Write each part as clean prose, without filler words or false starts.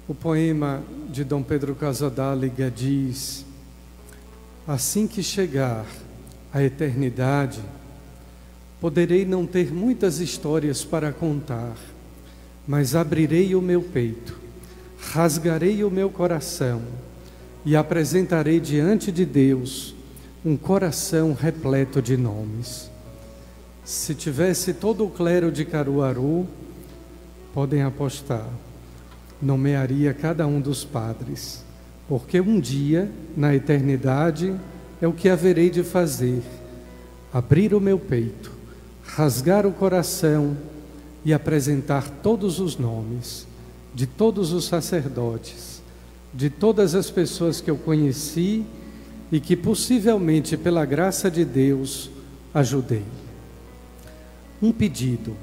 O poema de Dom Pedro Casadáliga diz: assim que chegar a eternidade, poderei não ter muitas histórias para contar, mas abrirei o meu peito, rasgarei o meu coração e apresentarei diante de Deus um coração repleto de nomes. Se tivesse todo o clero de Caruaru, podem apostar, nomearia cada um dos padres, porque um dia, na eternidade, é o que haverei de fazer: abrir o meu peito, rasgar o coração e apresentar todos os nomes de todos os sacerdotes, de todas as pessoas que eu conheci e que possivelmente pela graça de Deus ajudei. Um pedido,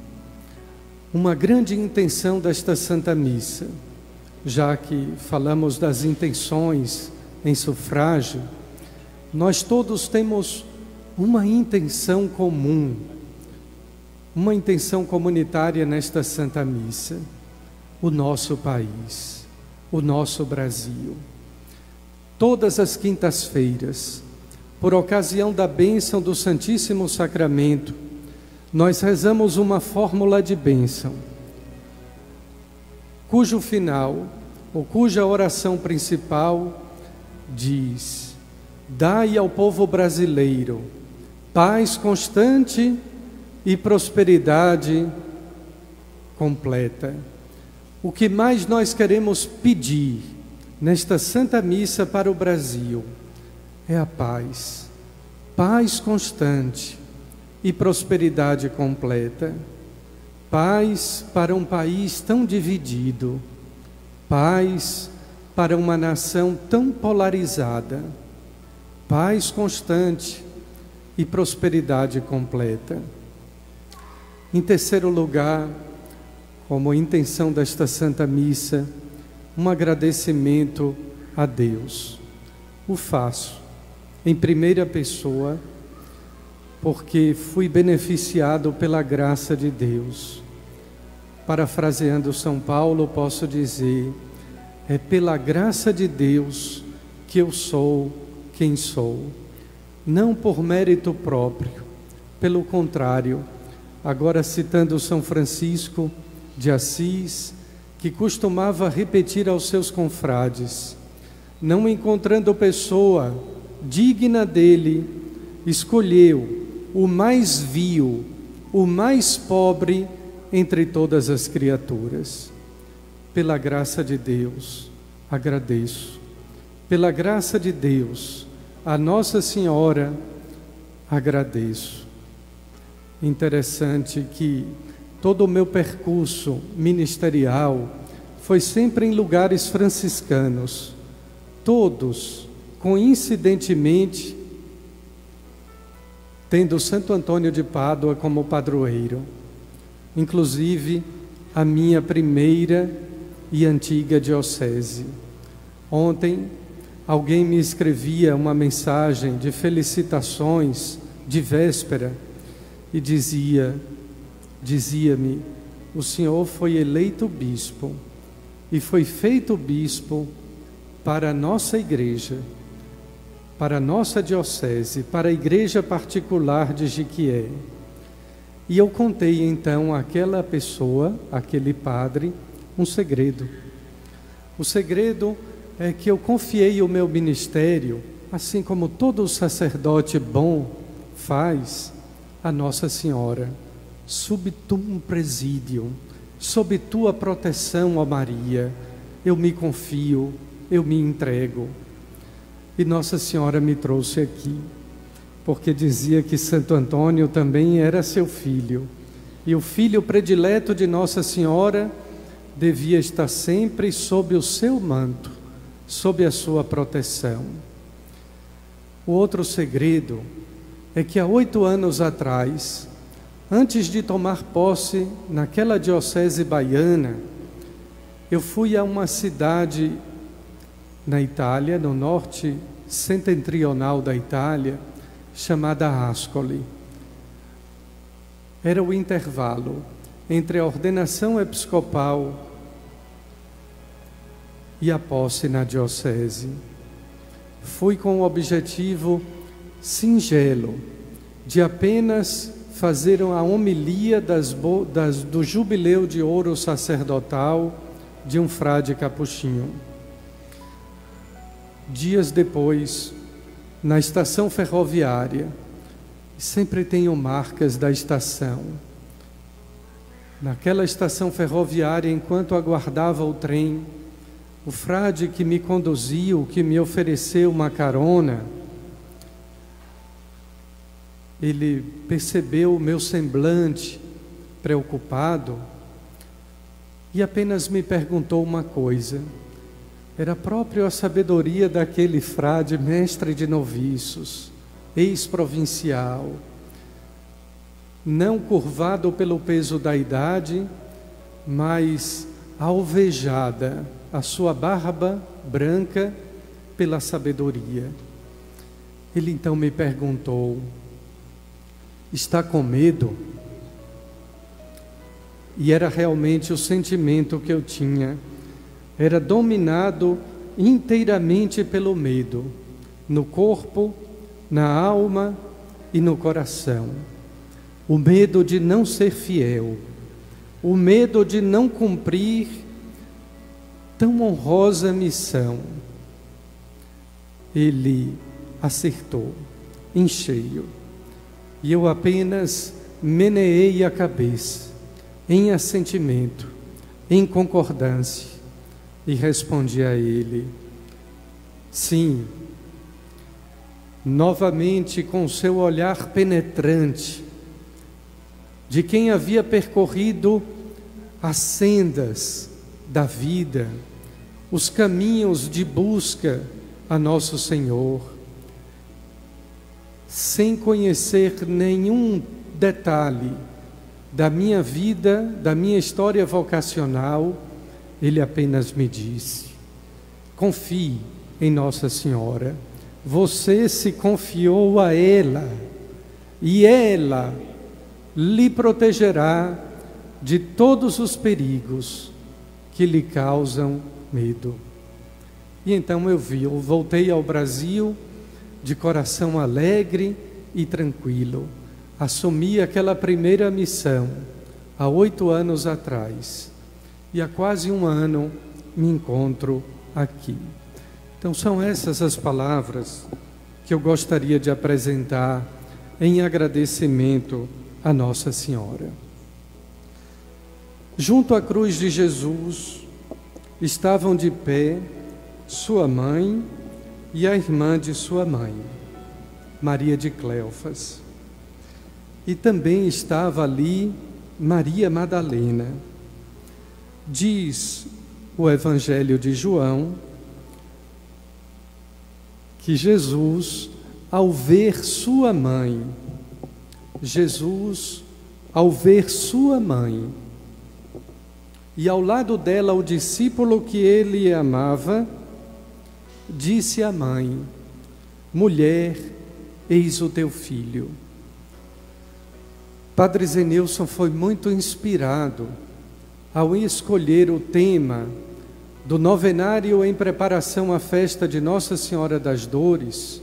uma grande intenção desta Santa Missa, já que falamos das intenções em sufrágio, nós todos temos uma intenção comum, uma intenção comunitária nesta Santa Missa: o nosso país, o nosso Brasil. Todas as quintas-feiras, por ocasião da bênção do Santíssimo Sacramento, nós rezamos uma fórmula de bênção, cujo final, ou cuja oração principal diz: dai ao povo brasileiro paz constante e prosperidade completa. O que mais nós queremos pedir nesta Santa Missa para o Brasil é a paz, paz constante e prosperidade completa. Paz para um país tão dividido, paz para uma nação tão polarizada, paz constante e prosperidade completa. Em terceiro lugar, como intenção desta Santa Missa, um agradecimento a Deus. O faço em primeira pessoa, porque fui beneficiado pela graça de Deus. Parafraseando São Paulo, posso dizer: é pela graça de Deus que eu sou quem sou, não por mérito próprio, pelo contrário. Agora citando São Francisco de Assis, que costumava repetir aos seus confrades: não encontrando pessoa digna dele, escolheu o mais vil, o mais pobre entre todas as criaturas. Pela graça de Deus, agradeço. Pela graça de Deus, a Nossa Senhora, agradeço. Interessante que todo o meu percurso ministerial foi sempre em lugares franciscanos, todos, coincidentemente, tendo Santo Antônio de Pádua como padroeiro, inclusive a minha primeira e antiga diocese. Ontem, alguém me escrevia uma mensagem de felicitações de véspera e dizia-me: o senhor foi eleito bispo e foi feito bispo para a nossa igreja, para a nossa diocese, para a igreja particular de Jiquié. E eu contei então àquela pessoa, àquele padre, um segredo. O segredo é que eu confiei o meu ministério, assim como todo sacerdote bom faz, a Nossa Senhora, sub tuum presidium, sob tua proteção, ó Maria, eu me confio, eu me entrego. E Nossa Senhora me trouxe aqui, porque dizia que Santo Antônio também era seu filho, e o filho predileto de Nossa Senhora devia estar sempre sob o seu manto, sob a sua proteção. O outro segredo é que há 8 anos atrás, antes de tomar posse naquela diocese baiana, eu fui a uma cidade na Itália, no norte setentrional da Itália, chamada Ascoli. Era o intervalo entre a ordenação episcopal e a posse na diocese. Fui com o objetivo singelo de apenas fazer a homilia do jubileu de ouro sacerdotal de um frade capuchinho. Dias depois, na estação ferroviária, sempre tenho marcas da estação. Naquela estação ferroviária, enquanto aguardava o trem, o frade que me conduziu, que me ofereceu uma carona, ele percebeu o meu semblante preocupado e apenas me perguntou uma coisa. Era próprio a sabedoria daquele frade, mestre de noviços, ex-provincial, não curvado pelo peso da idade, mas alvejada a sua barba branca pela sabedoria. Ele então me perguntou: está com medo? E era realmente o sentimento que eu tinha. Era dominado inteiramente pelo medo, no corpo, na alma e no coração. O medo de não ser fiel, o medo de não cumprir tão honrosa missão. Ele acertou em cheio, e eu apenas meneei a cabeça, em assentimento, em concordância, e respondi a ele: sim. Novamente, com seu olhar penetrante, de quem havia percorrido as sendas da vida, os caminhos de busca a Nosso Senhor, sem conhecer nenhum detalhe da minha vida, da minha história vocacional, ele apenas me disse: confie em Nossa Senhora, você se confiou a ela, e ela lhe protegerá de todos os perigos que lhe causam medo. E então eu voltei ao Brasil de coração alegre e tranquilo. Assumi aquela primeira missão há 8 anos atrás. E há quase 1 ano me encontro aqui. Então são essas as palavras que eu gostaria de apresentar em agradecimento a Nossa Senhora. Junto à cruz de Jesus estavam de pé sua mãe e a irmã de sua mãe, Maria de Cleofas. E também estava ali Maria Madalena. Diz o Evangelho de João que Jesus, ao ver sua mãe, e ao lado dela o discípulo que ele amava, disse à mãe: mulher, eis o teu filho. Padre Zenilson foi muito inspirado ao escolher o tema do novenário em preparação à festa de Nossa Senhora das Dores,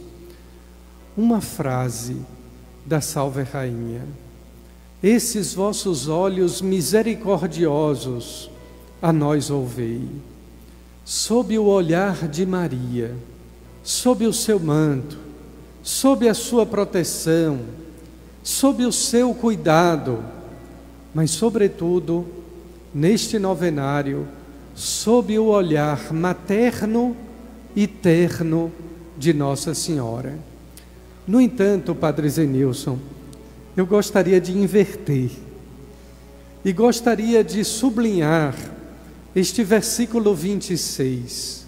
uma frase da Salve Rainha: esses vossos olhos misericordiosos a nós ouvei. Sob o olhar de Maria, sob o seu manto, sob a sua proteção, sob o seu cuidado, mas sobretudo neste novenário, sob o olhar materno e terno de Nossa Senhora. No entanto, Padre Zenilson, eu gostaria de inverter e gostaria de sublinhar este versículo 26,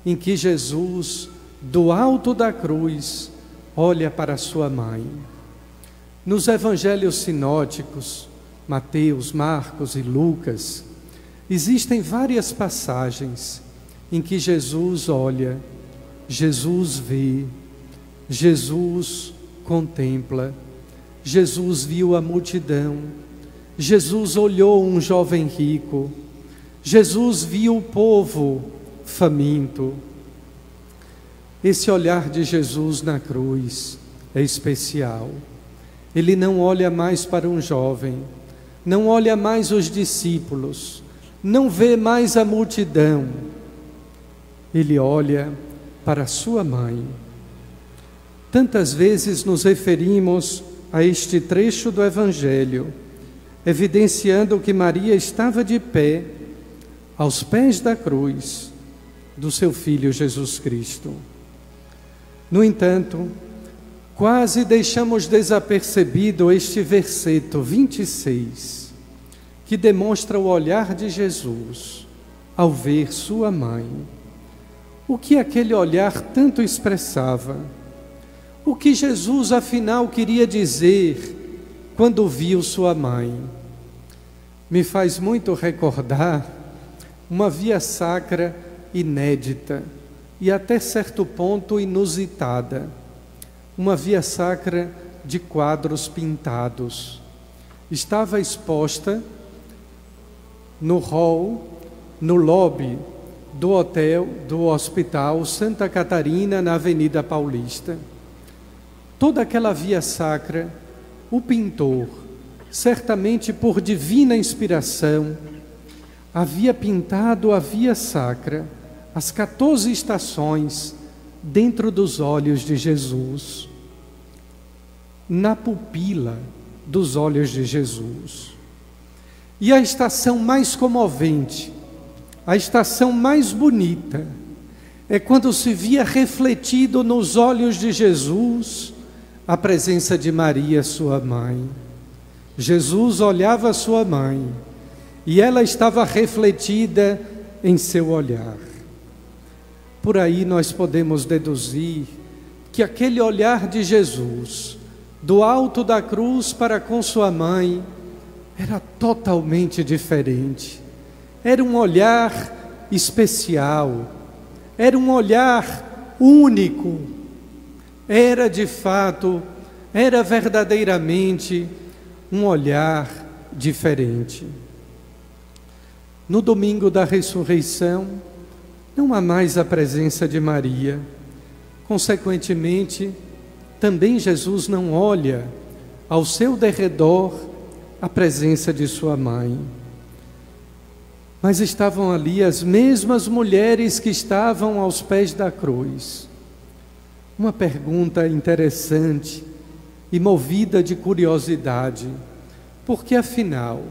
em que Jesus, do alto da cruz, olha para sua mãe. Nos evangelhos sinóticos, Mateus, Marcos e Lucas, existem várias passagens em que Jesus olha, Jesus vê, Jesus contempla, Jesus viu a multidão, Jesus olhou um jovem rico, Jesus viu o povo faminto. Esse olhar de Jesus na cruz é especial. Ele não olha mais para um jovem, não olha mais os discípulos, não vê mais a multidão. Ele olha para sua mãe. Tantas vezes nos referimos a este trecho do Evangelho, evidenciando que Maria estava de pé aos pés da cruz do seu Filho Jesus Cristo. No entanto, quase deixamos desapercebido este versículo 26, que demonstra o olhar de Jesus ao ver sua mãe. O que aquele olhar tanto expressava? O que Jesus afinal queria dizer quando viu sua mãe? Me faz muito recordar uma via sacra inédita e até certo ponto inusitada. Uma via sacra de quadros pintados. Estava exposta no hall, no lobby do hotel, do Hospital Santa Catarina, na Avenida Paulista. Toda aquela via sacra, o pintor, certamente por divina inspiração, havia pintado a via sacra, as 14 estações, dentro dos olhos de Jesus, na pupila dos olhos de Jesus. E a estação mais comovente, a estação mais bonita, é quando se via refletido nos olhos de Jesus a presença de Maria, sua mãe. Jesus olhava sua mãe e ela estava refletida em seu olhar. Por aí nós podemos deduzir que aquele olhar de Jesus, do alto da cruz para com sua mãe, era totalmente diferente. Era um olhar especial, era um olhar único, era de fato, era verdadeiramente um olhar diferente. No domingo da ressurreição, não há mais a presença de Maria. Consequentemente, também Jesus não olha ao seu derredor a presença de sua mãe. Mas estavam ali as mesmas mulheres que estavam aos pés da cruz. Uma pergunta interessante e movida de curiosidade, porque afinal,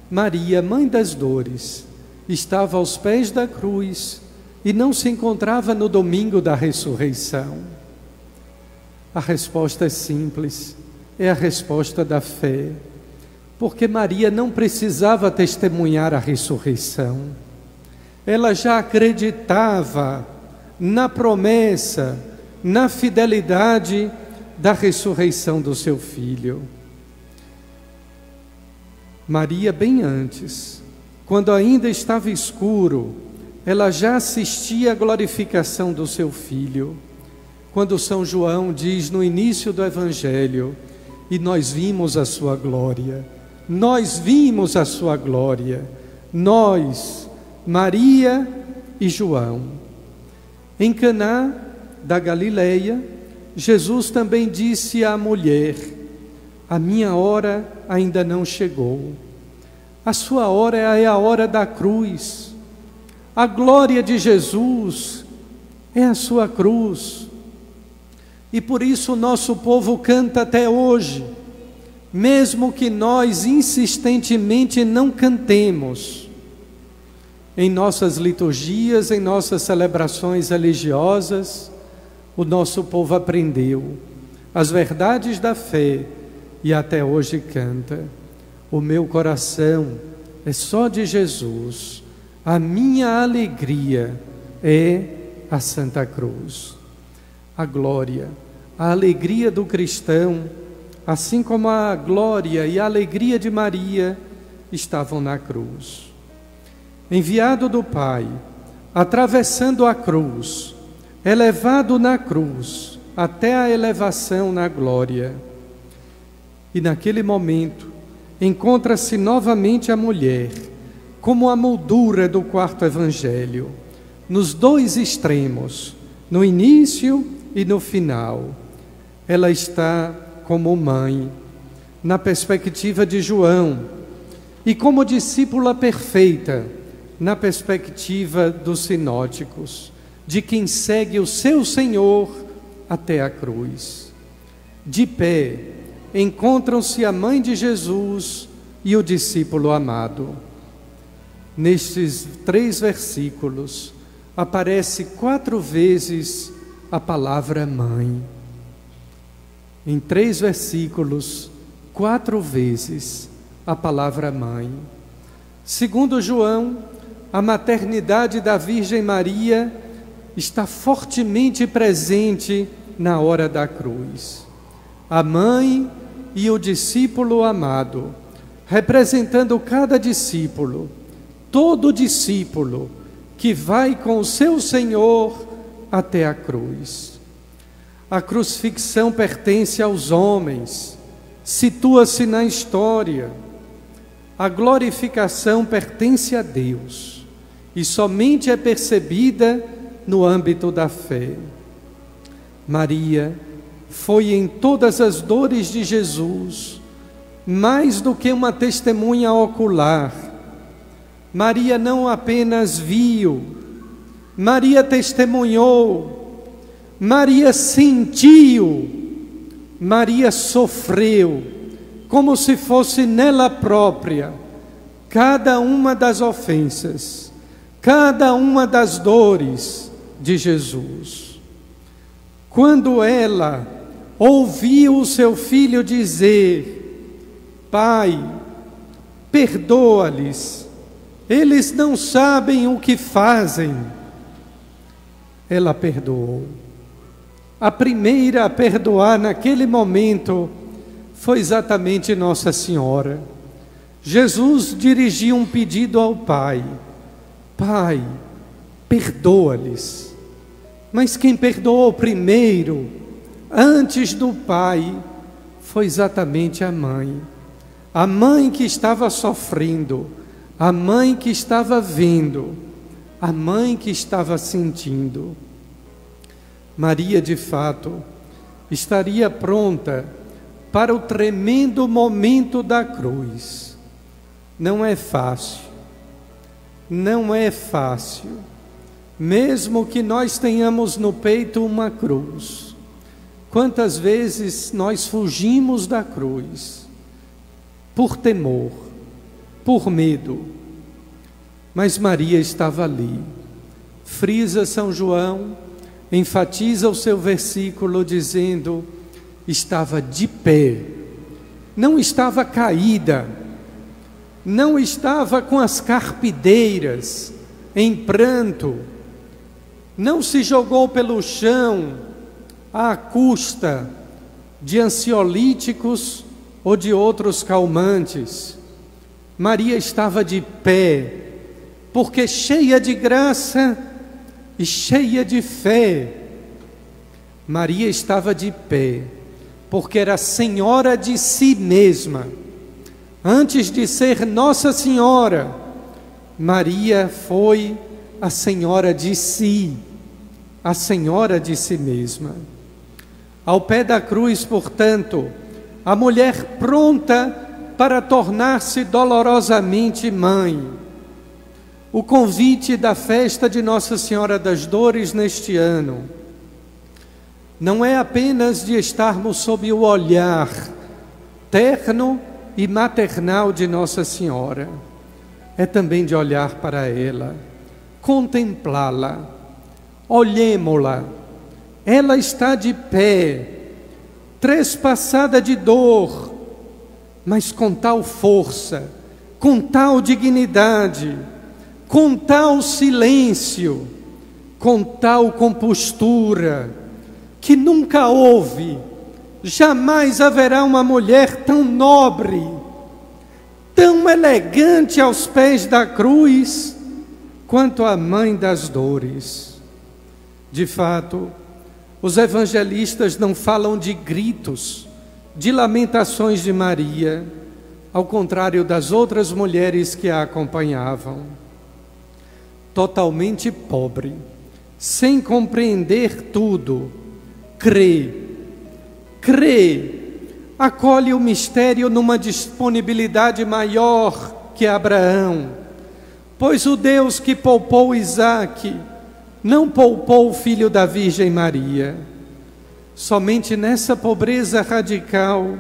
Maria, mãe das dores, estava aos pés da cruz e não se encontrava no domingo da ressurreição. A resposta é simples, é a resposta da fé, porque Maria não precisava testemunhar a ressurreição. Ela já acreditava na promessa, na fidelidade da ressurreição do seu filho. Maria, bem antes, quando ainda estava escuro, ela já assistia à glorificação do seu filho. Quando São João diz no início do Evangelho, e nós vimos a sua glória, nós vimos a sua glória, nós, Maria e João. Em Caná da Galileia, Jesus também disse à mulher: a minha hora ainda não chegou. A sua hora é a hora da cruz. A glória de Jesus é a sua cruz. E por isso o nosso povo canta até hoje, mesmo que nós insistentemente não cantemos. Em nossas liturgias, em nossas celebrações religiosas, o nosso povo aprendeu as verdades da fé e até hoje canta: o meu coração é só de Jesus, a minha alegria é a Santa Cruz. A glória, a alegria do cristão, assim como a glória e a alegria de Maria, estavam na cruz. Enviado do Pai, atravessando a cruz, elevado na cruz, até a elevação na glória. E naquele momento, encontra-se novamente a mulher, como a moldura do quarto evangelho, nos dois extremos, no início e no final. Ela está como mãe, na perspectiva de João, e como discípula perfeita, na perspectiva dos sinóticos, de quem segue o seu Senhor até a cruz. De pé, encontram-se a mãe de Jesus e o discípulo amado. Nestes 3 versículos, aparece 4 vezes a palavra mãe. Em 3 versículos, 4 vezes a palavra mãe. Segundo João, a maternidade da Virgem Maria está fortemente presente na hora da cruz. A mãe e o discípulo amado, representando cada discípulo, todo discípulo que vai com o seu Senhor até a cruz. A crucifixão pertence aos homens, situa-se na história. A glorificação pertence a Deus e somente é percebida no âmbito da fé. Maria foi em todas as dores de Jesus, mais do que uma testemunha ocular. Maria não apenas viu, Maria testemunhou, Maria sentiu, Maria sofreu, como se fosse nela própria, cada uma das ofensas, cada uma das dores de Jesus. Quando ela ouviu o seu filho dizer: Pai, perdoa-lhes, eles não sabem o que fazem, ela perdoou. A primeira a perdoar naquele momento foi exatamente Nossa Senhora. Jesus dirigiu um pedido ao Pai: Pai, perdoa-lhes. Mas quem perdoou primeiro, antes do Pai, foi exatamente a mãe que estava sofrendo, a mãe que estava vendo, a mãe que estava sentindo. Maria, de fato, estaria pronta para o tremendo momento da cruz. Não é fácil, não é fácil, mesmo que nós tenhamos no peito uma cruz. Quantas vezes nós fugimos da cruz, por temor, por medo, mas Maria estava ali. Frisa São João, enfatiza o seu versículo dizendo: estava de pé, não estava caída, não estava com as carpideiras em pranto, não se jogou pelo chão à custa de ansiolíticos ou de outros calmantes. Maria estava de pé, porque cheia de graça e cheia de fé. Maria estava de pé, porque era senhora de si mesma. Antes de ser Nossa Senhora, Maria foi a senhora de si, a senhora de si mesma. Ao pé da cruz, portanto, a mulher pronta para tornar-se dolorosamente mãe. O convite da festa de Nossa Senhora das Dores neste ano não é apenas de estarmos sob o olhar terno e maternal de Nossa Senhora, é também de olhar para ela, contemplá-la, olhemo-la. Ela está de pé, trespassada de dor, mas com tal força, com tal dignidade, com tal silêncio, com tal compostura, que nunca houve, jamais haverá uma mulher tão nobre, tão elegante aos pés da cruz, quanto a mãe das dores. De fato, os evangelistas não falam de gritos, de lamentações de Maria, ao contrário das outras mulheres que a acompanhavam. totalmente pobre, sem compreender tudo, crê, acolhe o mistério numa disponibilidade maior que Abraão, pois o Deus que poupou Isaque não poupou o filho da Virgem Maria. Somente nessa pobreza radical,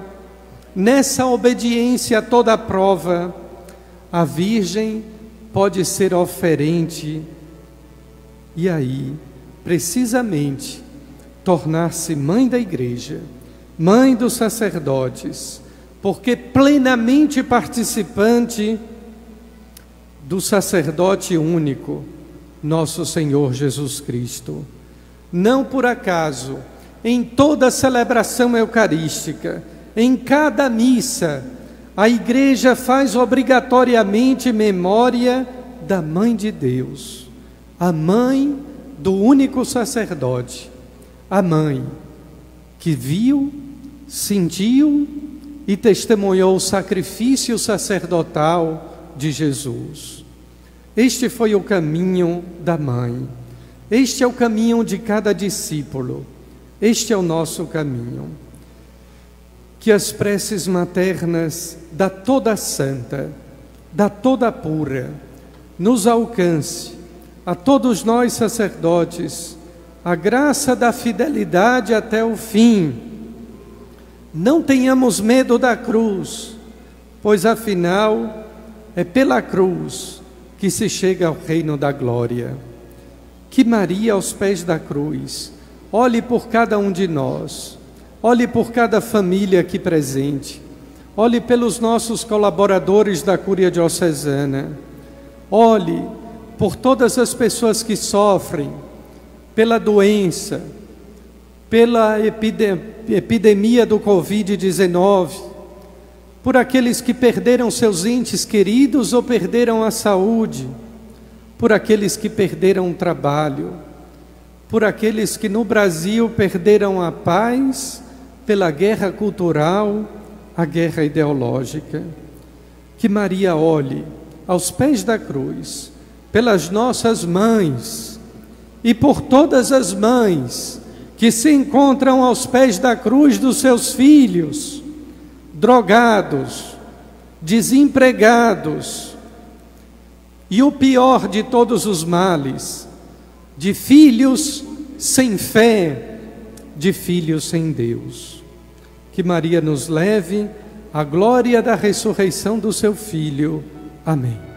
nessa obediência a toda prova, a Virgem pode ser oferente e aí, precisamente, tornar-se mãe da Igreja, mãe dos sacerdotes, porque plenamente participante do sacerdote único, nosso Senhor Jesus Cristo. Não por acaso, em toda celebração eucarística, em cada missa, a Igreja faz obrigatoriamente memória da Mãe de Deus, a mãe do único sacerdote, a mãe que viu, sentiu e testemunhou o sacrifício sacerdotal de Jesus. Este foi o caminho da mãe, este é o caminho de cada discípulo, este é o nosso caminho. Que as preces maternas da toda santa, da toda pura, nos alcance, a todos nós sacerdotes, a graça da fidelidade até o fim. Não tenhamos medo da cruz, pois afinal é pela cruz que se chega ao reino da glória. Que Maria aos pés da cruz olhe por cada um de nós, olhe por cada família aqui presente, olhe pelos nossos colaboradores da Cúria Diocesana, olhe por todas as pessoas que sofrem pela doença, pela epidemia do Covid-19, por aqueles que perderam seus entes queridos ou perderam a saúde, por aqueles que perderam o trabalho, por aqueles que no Brasil perderam a paz pela guerra cultural, a guerra ideológica. Que Maria olhe aos pés da cruz, pelas nossas mães e por todas as mães que se encontram aos pés da cruz dos seus filhos, drogados, desempregados, e o pior de todos os males, de filhos sem fé, de filhos sem Deus. Que Maria nos leve à glória da ressurreição do seu Filho. Amém.